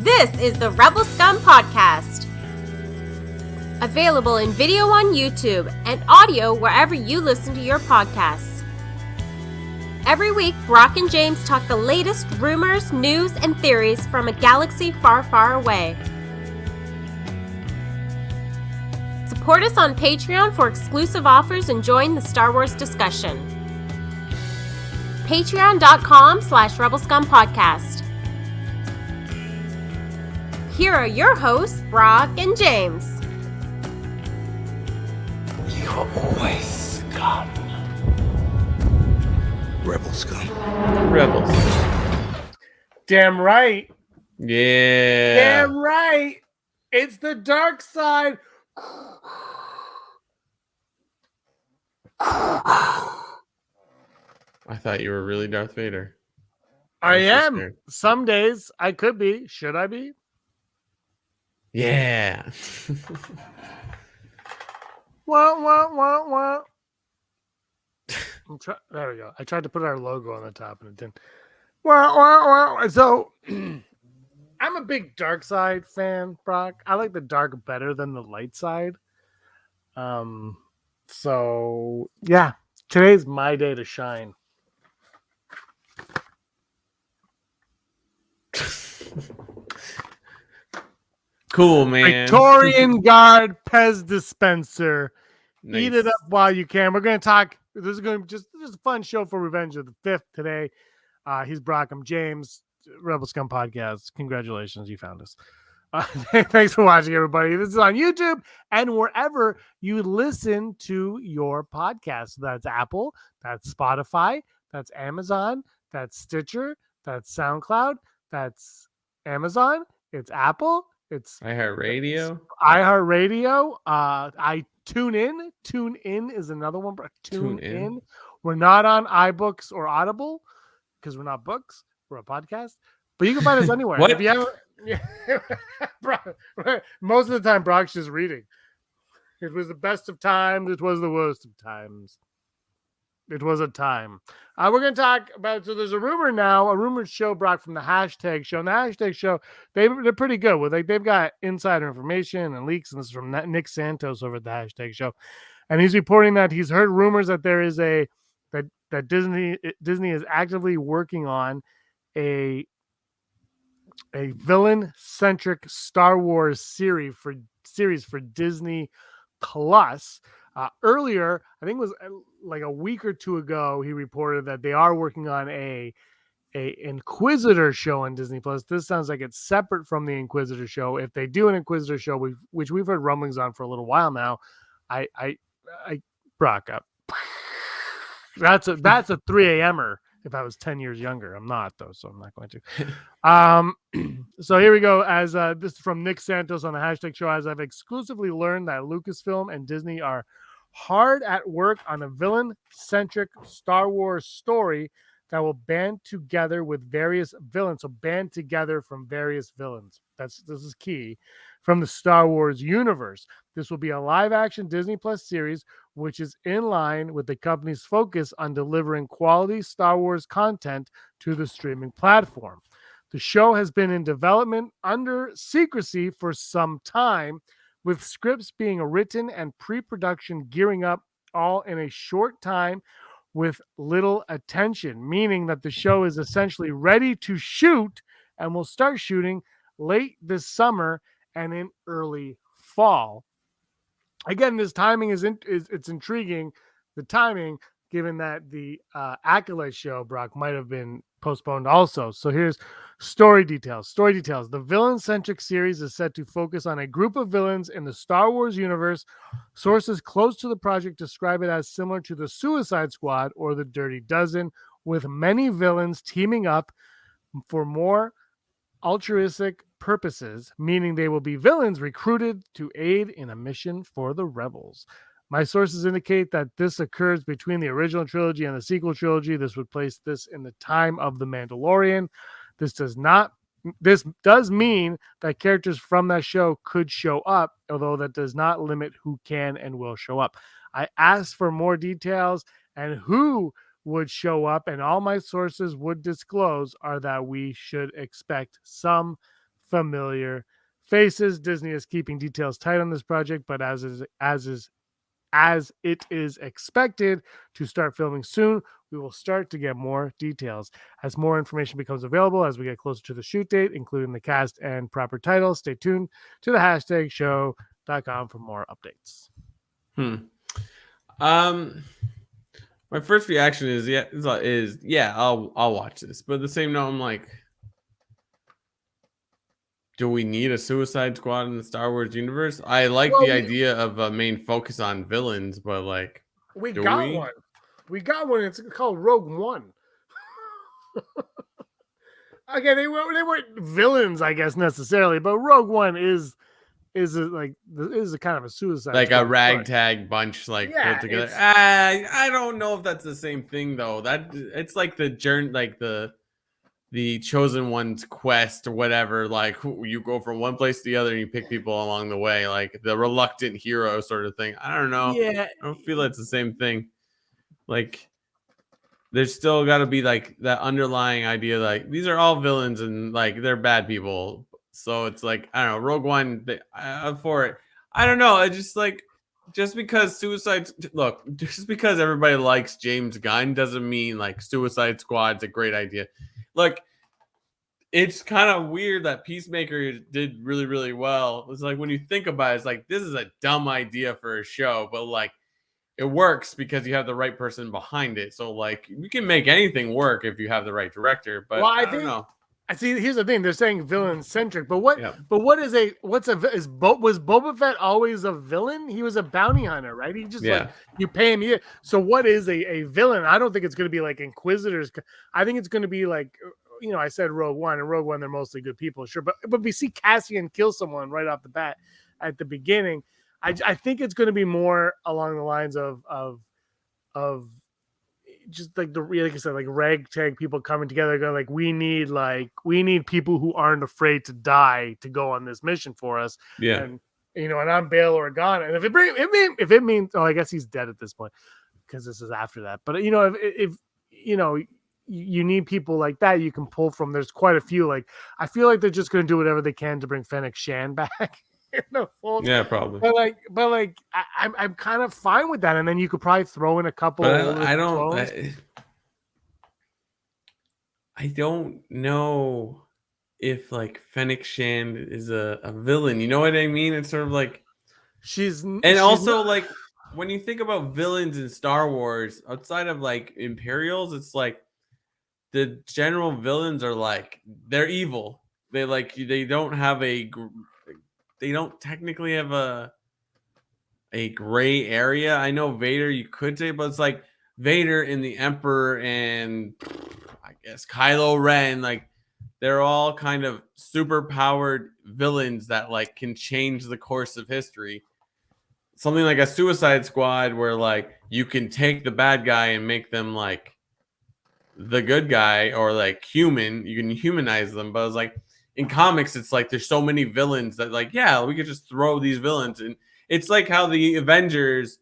This is the Rebel Scum Podcast. Available in video on YouTube and audio wherever you listen to your podcasts. Every week, Brock and James talk the latest rumors, news, and theories from a galaxy far, far away. Support us on Patreon for exclusive offers and join the Star Wars discussion. Patreon.com/RebelScumPodcast. Here are your hosts, Brock and James. You're always scum. Rebel scum. Rebels. Damn right. Yeah. Damn right. It's the dark side. I thought you were really Darth Vader. I was so am. scared. Some days I could be. Should I be? Yeah. Wah. There we go. I tried to put our logo on the top and it didn't. So I'm a big dark side fan, Brock. I like the dark better than the light side. So yeah, today's my day to shine. Cool, man. Victorian Guard Pez dispenser. Nice. Eat it up while you can. We're going to talk. This is going to be just a fun show for Revenge of the Fifth today. He's Brock. I'm James. Rebel Scum Podcast. Congratulations, you found us. Thanks for watching, everybody. This is on YouTube and wherever you listen to your podcast. That's Apple. That's Spotify. That's Amazon. That's Stitcher. That's SoundCloud. That's Amazon. It's Apple. It's iHeartRadio. I Tune In. Tune In is another one. Tune in. We're not on iBooks or Audible because we're not books. We're a podcast. But you can find us anywhere. What? If you haven't, most of the time, Brock's just reading. It was the best of times. It was the worst of times. It was a time. We're going to talk about, so there's a rumor now, a rumored show, Brock, from the Hashtag Show. And the Hashtag Show, they're pretty good with, like, they've got insider information and leaks, and this is from Nick Santos over at the Hashtag Show. And he's reporting that he's heard rumors that there is that Disney is actively working on a villain-centric Star Wars series for Disney Plus. Earlier, I think it was like a week or two ago, he reported that they are working on a Inquisitor show on Disney Plus. This sounds like it's separate from the Inquisitor show. If they do an Inquisitor show, which we've heard rumblings on for a little while now, I Brock up. That's a 3 a.m.er. If I was 10 years younger, I'm not though, so I'm not going to. So here we go. As this is from Nick Santos on the Hashtag Show. As I've exclusively learned that Lucasfilm and Disney are hard at work on a villain-centric Star Wars story that will band together with various villains. So band together from various villains. This is key from the Star Wars universe. This will be a live-action Disney Plus series, which is in line with the company's focus on delivering quality Star Wars content to the streaming platform. The show has been in development under secrecy for some time, with scripts being written and pre-production gearing up all in a short time with little attention, meaning that the show is essentially ready to shoot and will start shooting late this summer and in early fall. Again, this timing is intriguing. The timing, given that the Acolyte show, Brock, might have been postponed also. So here's story details. The villain-centric series is set to focus on a group of villains in the Star Wars universe. Sources close to the project describe it as similar to the Suicide Squad or the Dirty Dozen, with many villains teaming up for more altruistic purposes, meaning they will be villains recruited to aid in a mission for the rebels. My sources indicate that this occurs between the original trilogy and the sequel trilogy. This would place this in the time of The Mandalorian. This does mean that characters from that show could show up, although that does not limit who can and will show up. I asked for more details and who would show up, and all my sources would disclose are that we should expect some familiar faces. Disney is keeping details tight on this project, but as it is expected to start filming soon, we will start to get more details. As more information becomes available as we get closer to the shoot date, including the cast and proper titles, stay tuned to the hashtag show.com for more updates. My first reaction is I'll watch this, but at the same note, I'm like, do we need a Suicide Squad in the Star Wars universe? I like the idea of a main focus on villains, but like, we got one. We got one. It's called Rogue One. Again, they weren't villains, I guess, necessarily, but Rogue One is a kind of a Suicide like Squad a ragtag bunch, like put together. I don't know if that's the same thing though. That it's like the journey, like the chosen one's quest or whatever. Like you go from one place to the other and you pick people along the way, like the reluctant hero sort of thing. I don't know. Yeah, I don't feel it's the same thing. Like there's still got to be like that underlying idea, like these are all villains and like they're bad people. So it's like, I don't know, Rogue One for it. I don't know. I just like, just because just because everybody likes James Gunn doesn't mean like Suicide Squad's a great idea. Look, it's kind of weird that Peacemaker did really, really well. It's like when you think about it, it's like this is a dumb idea for a show, but like it works because you have the right person behind it. So like you can make anything work if you have the right director. But I don't know. I see. Here's the thing: they're saying villain centric, but what? Yeah. But was Boba Fett always a villain? He was a bounty hunter, right? He just like you pay him. So what is a villain? I don't think it's going to be like Inquisitors. I think it's going to be like, you know, I said Rogue One, and Rogue One they're mostly good people, sure, but we see Cassian kill someone right off the bat at the beginning. I think it's going to be more along the lines of just like like I said, like ragtag people coming together, going like we need people who aren't afraid to die to go on this mission for us. Yeah, and you know, and I'm Bail Organa, and if it means, oh, I guess he's dead at this point because this is after that. But you know, if you know, you need people like that you can pull from. There's quite a few. Like I feel like they're just going to do whatever they can to bring Fennec Shan back. Yeah, probably. But like, I'm kind of fine with that, and then you could probably throw in a couple. But I don't know if like Fennec Shan is a villain. You know what I mean? It's sort of like she's also not... like when you think about villains in Star Wars outside of like Imperials, it's like the general villains are like they're evil. They don't technically have a gray area. I know Vader, you could say, but it's like Vader and the Emperor and I guess Kylo Ren, like they're all kind of super powered villains that like can change the course of history. Something like a Suicide Squad where like you can take the bad guy and make them like the good guy or like human. You can humanize them, but it's like in comics, it's like there's so many villains that like, yeah, we could just throw these villains. And it's like how the Avengers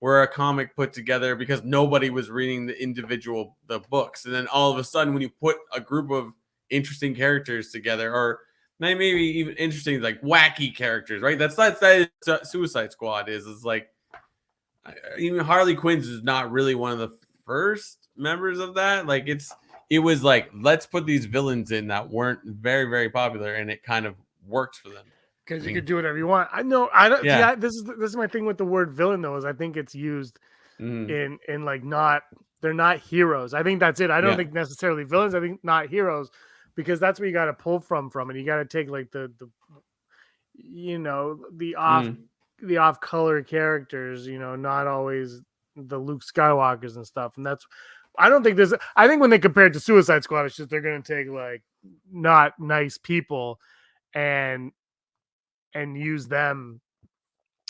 were a comic put together because nobody was reading the books. And then all of a sudden, when you put a group of interesting characters together, or maybe even interesting, like wacky characters, right? That's Suicide Squad is like, even Harley Quinn is not really one of the first members of that. Like it was like, let's put these villains in that weren't very, very popular, and it kind of worked for them. Because you could do whatever you want. I know. I don't. Yeah. This is my thing with the word villain, though, is I think it's used in like they're not heroes. I think that's it. I don't think necessarily villains. I think not heroes, because that's where you got to pull from, and you got to take like the you know the off color characters. You know, not always the Luke Skywalkers and stuff, and that's. I don't think there's. I think when they compare it to Suicide Squad, it's just they're going to take like not nice people and use them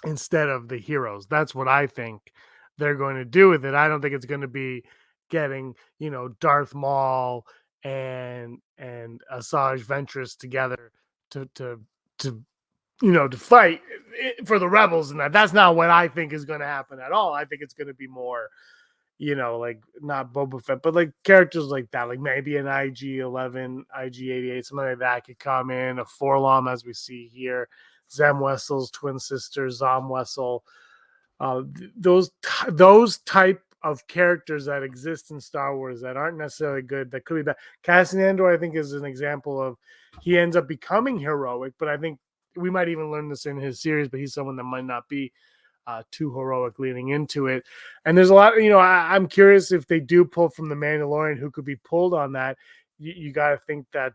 instead of the heroes. That's what I think they're going to do with it. I don't think it's going to be getting, you know, Darth Maul and Asajj Ventress together to you know, to fight for the rebels, and that's not what I think is going to happen at all. I think it's going to be more like not Boba Fett, but like characters like that, like maybe an IG-11, IG-88, something like that could come in, a Forlom as we see here, Zem Wessel's twin sister, Zom Wessel, those type of characters that exist in Star Wars that aren't necessarily good, that could be bad. Cassian Andor, I think, is an example of he ends up becoming heroic, but I think we might even learn this in his series, but he's someone that might not be too heroic leading into it. And there's a lot, I'm curious if they do pull from the Mandalorian, who could be pulled on that. You got to think that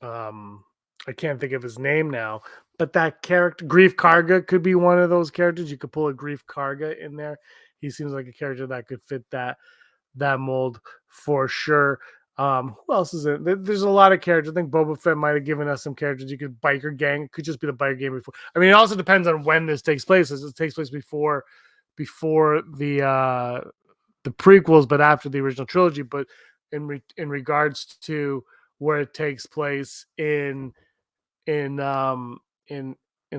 I can't think of his name now, but that character, Grief Karga, could be one of those characters. You could pull a Grief Karga in there. He seems like a character that could fit that mold for sure. Who else is it? There's a lot of characters. I think Boba Fett might have given us some characters. You could biker gang. It could just be the biker gang before. I mean, it also depends on when this takes place. It takes place before the prequels, but after the original trilogy. But in regards to where it takes place in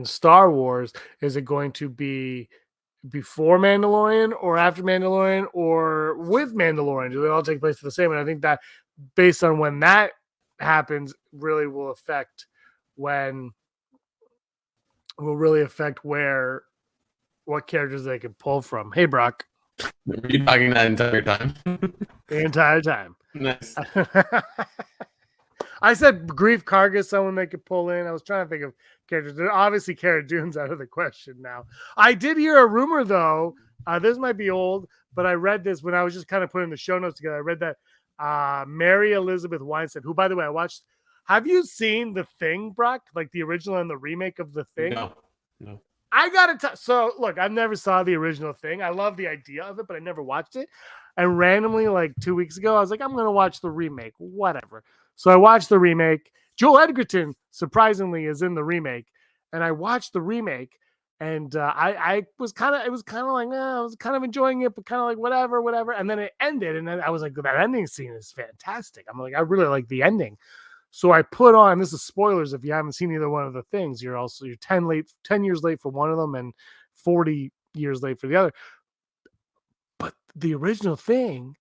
Star Wars, is it going to be before Mandalorian or after Mandalorian or with Mandalorian? Do they all take place at the same? And I think that based on when that happens really will affect what characters they can pull from. Hey, Brock. Were you talking that entire time? The entire time. Nice. I said Grief Karga is someone they could pull in. I was trying to think of characters. Obviously, Cara Dune's out of the question now. I did hear a rumor, though. This might be old, but I read this when I was just kind of putting the show notes together. I read that Mary Elizabeth Winstead, who, by the way, I watched. Have you seen The Thing, Brock? Like the original and the remake of The Thing? No. I got to so look, I've never saw the original Thing. I love the idea of it, but I never watched it. And randomly, like 2 weeks ago, I was like, I'm going to watch the remake, whatever. So I watched the remake. Joel Edgerton, surprisingly, is in the remake. And I watched the remake, and I was kind of like, I was kind of enjoying it, but kind of like, whatever. And then it ended, and then I was like, that ending scene is fantastic. I'm like, I really like the ending. So I put on, this is spoilers if you haven't seen either one of the things. You're 10 years late for one of them and 40 years late for the other. But the original Thing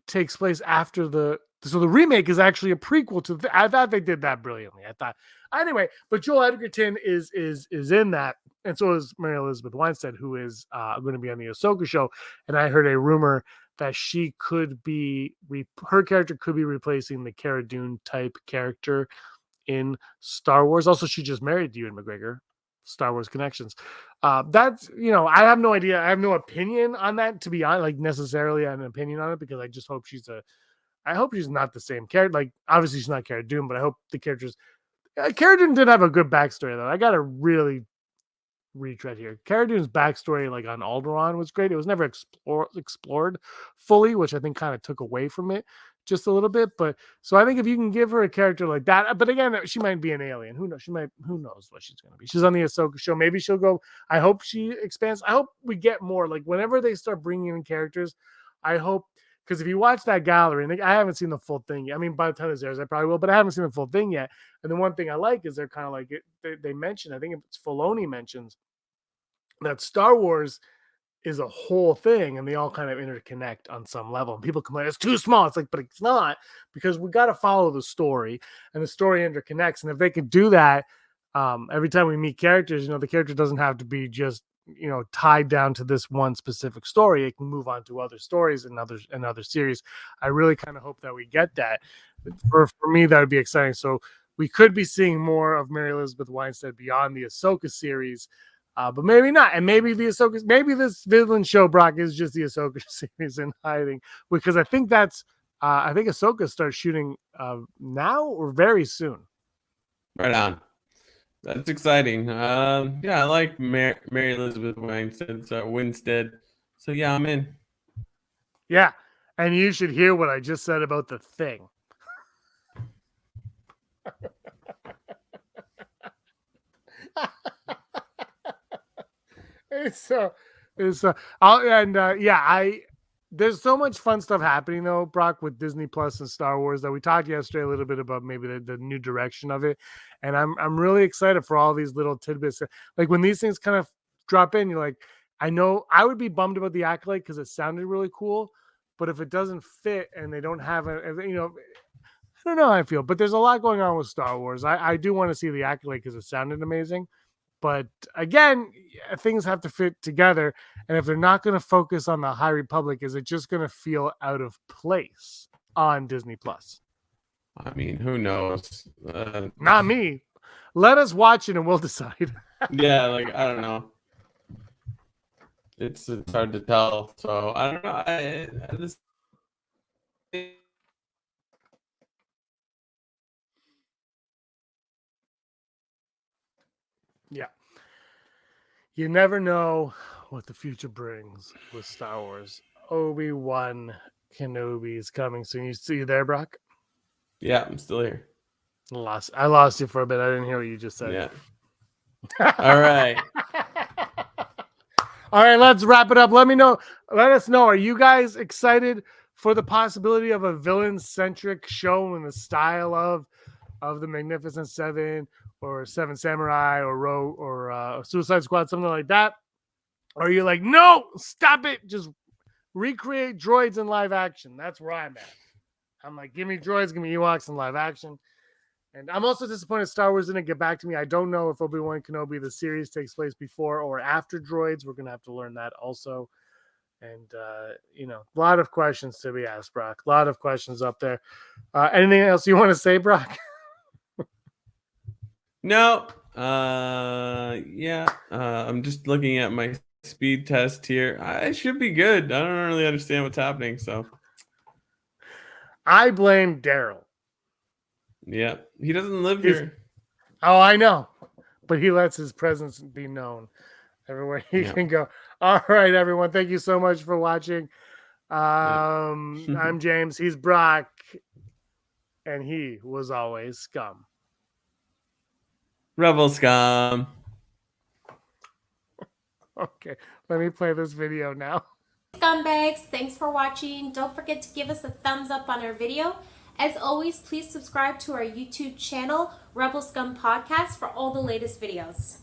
takes place after so the remake is actually a prequel to I thought they did that brilliantly. I thought anyway, but Joel Edgerton is in that, and so is Mary Elizabeth Winstead, who is going to be on the Ahsoka show. And I heard a rumor that she could be her character could be replacing the Cara Dune type character in Star Wars. Also, she just married Ewan McGregor. Star Wars connections. That's I have no idea. I have no opinion on that, to be honest. Like necessarily an opinion on it, because I just hope I hope she's not the same character. Like obviously she's not Cara Dune, but I hope the characters. Cara Dune did have a good backstory though. I got to really retread here. Cara Dune's backstory, like on Alderaan, was great. It was never explored fully, which I think kind of took away from it just a little bit. But so I think if you can give her a character like that, but again, she might be an alien. Who knows? Who knows what she's going to be? She's on the Ahsoka show. Maybe she'll go. I hope she expands. I hope we get more. Like whenever they start bringing in characters, I hope. Because if you watch that gallery, and I haven't seen the full thing yet. I mean, by the time this airs, I probably will, but I haven't seen the full thing yet. And the one thing I like is they're kind of like, they mention, I think it's Filoni mentions, that Star Wars is a whole thing, and they all kind of interconnect on some level. And people complain, it's too small. It's like, but it's not, because we got to follow the story, and the story interconnects. And if they could do that, every time we meet characters, the character doesn't have to be just tied down to this one specific story. It can move on to other stories and other series. I really kind of hope that we get that. For me, that would be exciting. So we could be seeing more of Mary Elizabeth Winstead beyond the Ahsoka series, but maybe not. And maybe this villain show, Brock, is just the Ahsoka series in hiding, because I think I think Ahsoka starts shooting now or very soon. Right on. That's exciting. Yeah, I like Mary Elizabeth Winstead. So yeah, I'm in. Yeah, and you should hear what I just said about The Thing. There's so much fun stuff happening though, Brock, with Disney Plus and Star Wars, that we talked yesterday a little bit about maybe the new direction of it, and I'm really excited for all these little tidbits. Like when these things kind of drop in, you're like, I know I would be bummed about the Acolyte because it sounded really cool, but if it doesn't fit and they don't have a, I don't know how I feel, but there's a lot going on with Star Wars. I do want to see the Acolyte because it sounded amazing. But again, things have to fit together. And if they're not going to focus on the High Republic, is it just going to feel out of place on Disney Plus? I mean, who knows? Not me. Let us watch it and we'll decide. Yeah, like I don't know. It's hard to tell. So I don't know. Yeah. You never know what the future brings with Star Wars. Obi-Wan Kenobi is coming soon. You see you there, Brock? Yeah, I'm still here. I lost you for a bit. I didn't hear what you just said. Yeah. All right. All right, let's wrap it up. Let us know. Are you guys excited for the possibility of a villain-centric show in the style of the Magnificent Seven or Seven Samurai or Rogue or Suicide Squad, something like that? Or are you like, no, stop it. Just recreate droids in live action. That's where I'm at. I'm like, give me droids, give me Ewoks in live action. And I'm also disappointed Star Wars didn't get back to me. I don't know if Obi-Wan Kenobi, the series, takes place before or after droids. We're going to have to learn that also. And, a lot of questions to be asked, Brock. A lot of questions up there. Anything else you want to say, Brock? No. Yeah. I'm just looking at my speed test here. I should be good. I don't really understand what's happening. So I blame Daryl. yeah, he doesn't live here. Oh, I know. But he lets his presence be known everywhere he can go. All right, everyone. Thank you so much for watching. I'm James. He's Brock. And he was always Scum. Rebel Scum. Okay, let me play this video now. Scumbags, thanks for watching. Don't forget to give us a thumbs up on our video. As always, please subscribe to our YouTube channel, Rebel Scum Podcast, for all the latest videos.